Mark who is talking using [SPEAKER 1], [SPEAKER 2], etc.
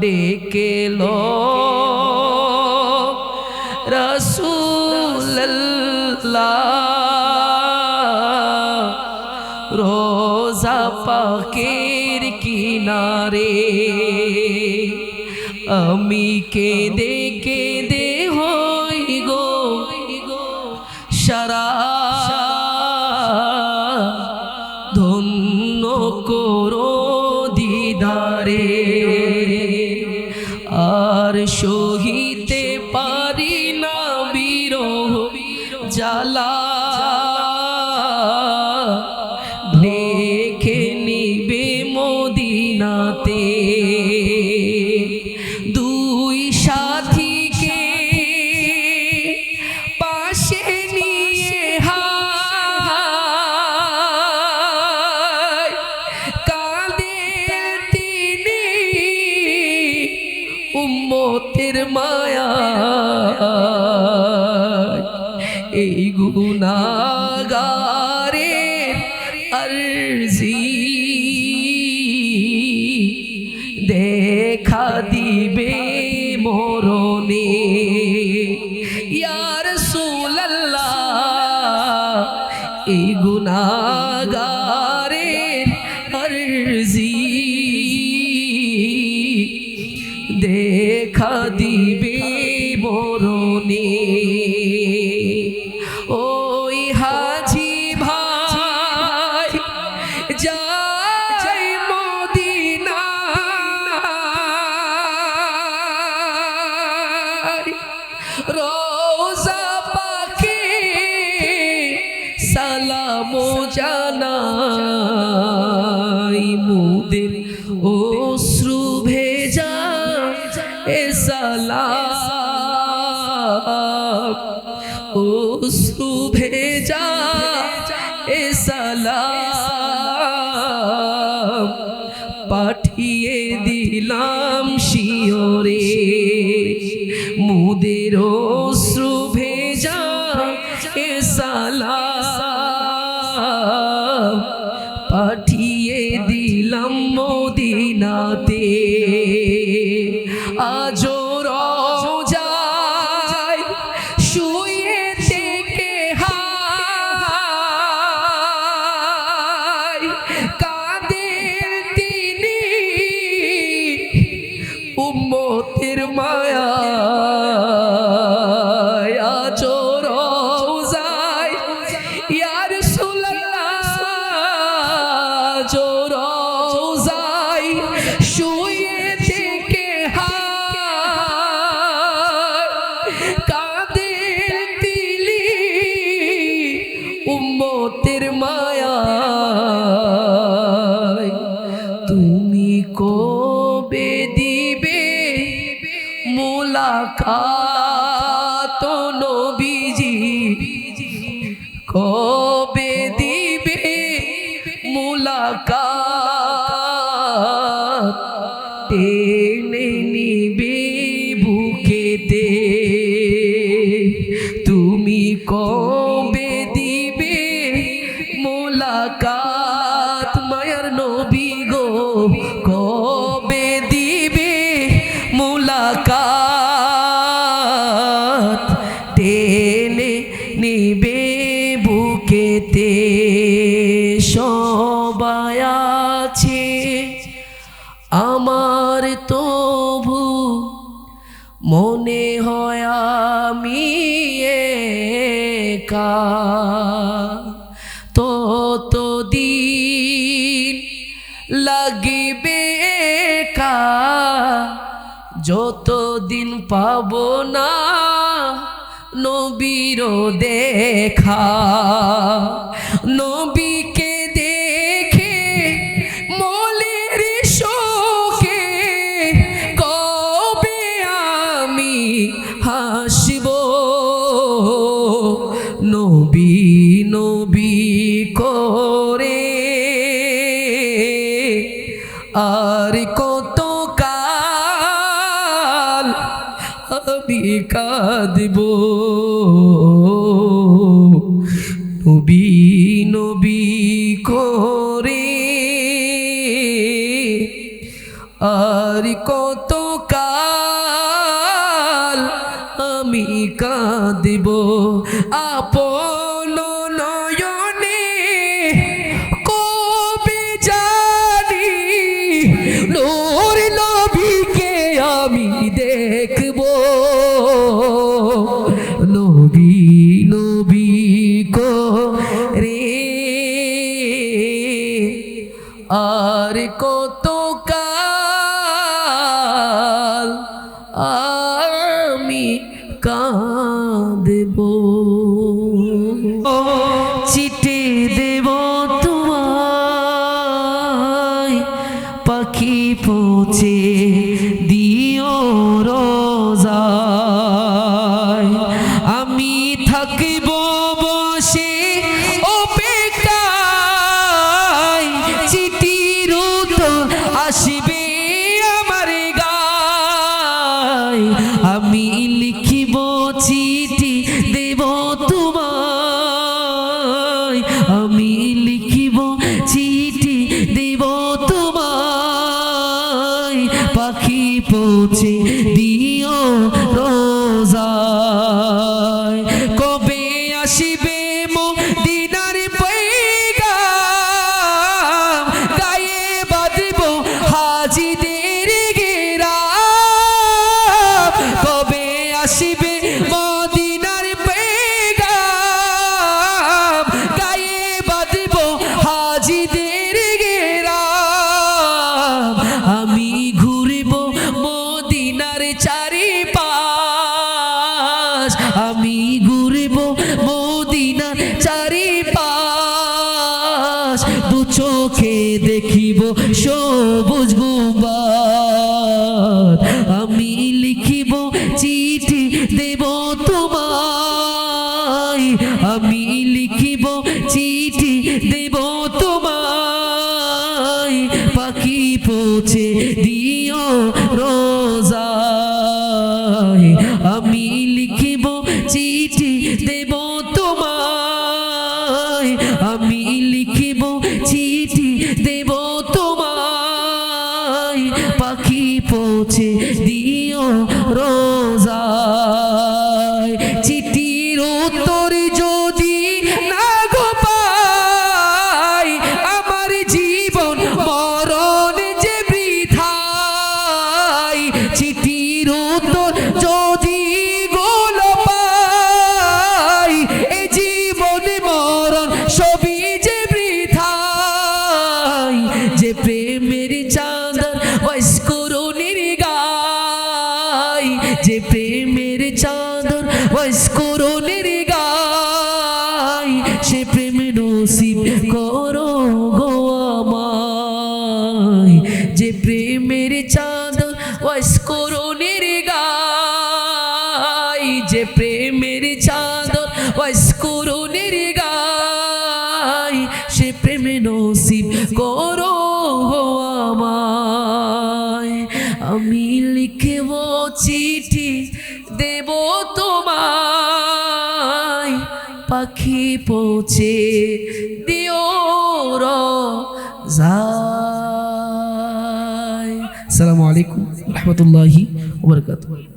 [SPEAKER 1] ডেকে লো রাসূলুল্লাহ রোজা পাকের কিনারে আমি কেঁদে কেঁদে হই গো সারা ধন্য করো দিদারে আর সহিতে পারি না বিরহ জ্বালা ঢেকে নিবে মদিনাতে দুই সাথীকে পাশে নিয়ে কাঁদে তিনি উম্মতের মায়া এই গুনাহগারের আরজি দেখা দিবে মরণে ইয়া রাসূলুল্লাহ এই গুনাহগারের আরজি দেখা দিবে মরণে ওই হাজি ভাই যাই মদিনায় রোজা পাকে সালাম জানাই মুদের অশ্রু ভেজা এ সালাম অশ্রু ভেজা এ সালাম পাঠিয়ে দিলাম শিওরে মুদের অশ্রু ভেজা এ সালাম পাঠিয়ে দিলাম মদিনাতে আজো রওজায় শুয়ে থেকে হায় কাঁদেন তিনি উম্মতের মায়া আজো রওজায় ইয়া রাসূলুল্লাহ আজো রওজায় শুয়ে থেকে কাঁদেন তিনি উম্মতের মায়া তুমি কবে দিবে মুলাকাত নবীজি কবে দিবে মুলাকাত টেনে নিবে বুকেতে তুমি কবে দিবে মুলাকাত মায়ার নবী গো কবে দিবে মুলাকাত টেনে নিবে বুকেতে সবাই আছে আমার তবু মনে হয় আমি একা ততদিন লাগবে একা যতদিন পাবো না নবীর দেখা নবীকে দেখে মলের শোকে কবে আমি হাসব নবী নবী করে আর কত কাল আমি কাঁদব নবী নবী করে আর কত কাল আমি কাঁদিব আপন নয়নে কবে জানি নূর নবীকে আমি দেখব নবী নবী করে আর কত কাল আমি কাঁদব চিঠি দেব তোমায় পাখি পৌঁছে দিও রোজায় আমি থাকিব বসে অপেক্ষায় চিঠির উত্তর আসবে আমার গায় আমি লিখিব চিঠি দেব তোমায় আমি লিখিব চিঠি দেব তোমায় পাখি পৌঁছে দিও রোজায় কবে আসিবে মদিনার পয়গাম গায়ে বাঁধব হাজিদের ঘেরাম কবে আসিবে মদিনার পয়গাম গায়ে বাঁধব হাজিদের ঘেরাম আমি ঘুরব মদিনার চারিপাশ আমি ঘুরব মদিনার চারিপাশ দু চোখে দেখিব সবুজ গুম্বাদ আমি লিখিব চিঠি দেব তোমায় আমি লিখিব চিঠি দেব তোমায় পাখি পৌঁছে দিও রোজায় আমি লিখিব চিঠি দেব তোমায় আমি লিখিব চিঠি দেব তোমায় পাখি পৌঁছে দিও রোজায় চিঠির উত্তর যদি না গো পাই আমার জীবন মরণ যে বৃথাই চিঠির উত্তর যদি গোল পাই এ জীবন মরণ সবই যে বৃথাই যে প্রেমের চাঁদর বয়স্করণের গায় যে প্রেমের চাঁদর বয়স্করণের গায় সে প্রেম নসিব করো গো আমায় যে প্রেমের চাঁদর বয়স্করণের গায় যে প্রেমের চাঁদর বয়স্করণের গায় সে প্রেম নসিব করো গো আমায় আমি লিখব চিঠি দেব তোমায় পাখি পৌঁছে দিও রোজায়। আসসালামু আলাইকুম ওয়া রাহমাতুল্লাহি ওয়া বারাকাতুহু।